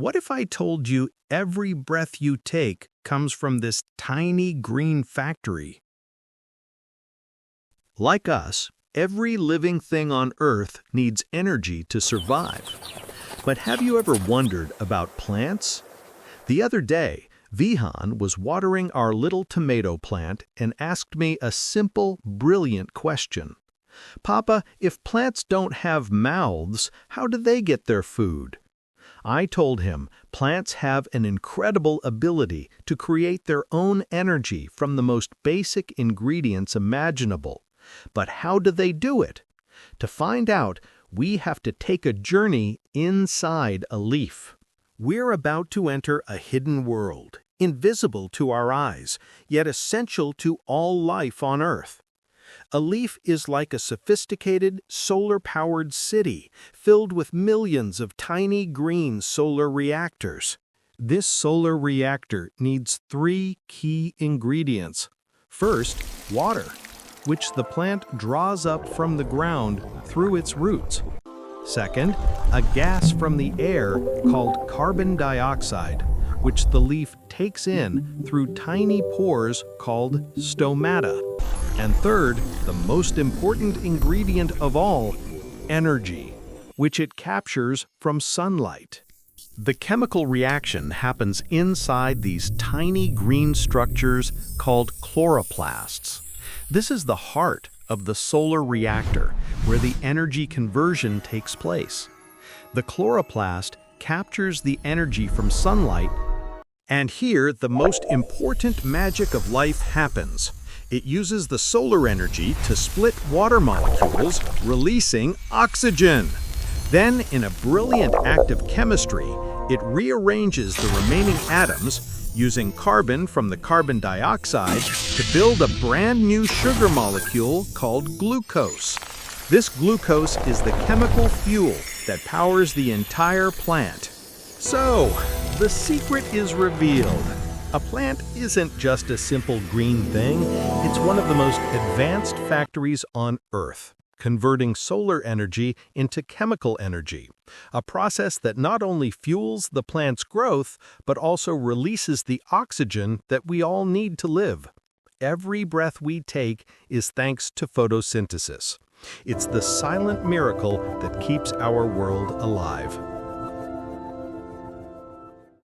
What if I told you every breath you take comes from this tiny green factory? Like us, every living thing on Earth needs energy to survive. But have you ever wondered about plants? The other day, Vihaan was watering our little tomato plant and asked me a simple, brilliant question. "Papa, if plants don't have mouths, how do they get their food?" I told him plants have an incredible ability to create their own energy from the most basic ingredients imaginable. But how do they do it? To find out, we have to take a journey inside a leaf. We're about to enter a hidden world, invisible to our eyes, yet essential to all life on Earth. A leaf is like a sophisticated, solar-powered city filled with millions of tiny green solar reactors. This solar reactor needs 3 key ingredients. First, water, which the plant draws up from the ground through its roots. Second, a gas from the air called carbon dioxide, which the leaf takes in through tiny pores called stomata. And third, the most important ingredient of all, energy, which it captures from sunlight. The chemical reaction happens inside these tiny green structures called chloroplasts. This is the heart of the solar reactor, where the energy conversion takes place. The chloroplast captures the energy from sunlight, and here the most important magic of life happens. It uses the solar energy to split water molecules, releasing oxygen. Then, in a brilliant act of chemistry, it rearranges the remaining atoms, using carbon from the carbon dioxide, to build a brand new sugar molecule called glucose. This glucose is the chemical fuel that powers the entire plant. So, the secret is revealed. A plant isn't just a simple green thing, it's one of the most advanced factories on Earth, converting solar energy into chemical energy, a process that not only fuels the plant's growth, but also releases the oxygen that we all need to live. Every breath we take is thanks to photosynthesis. It's the silent miracle that keeps our world alive.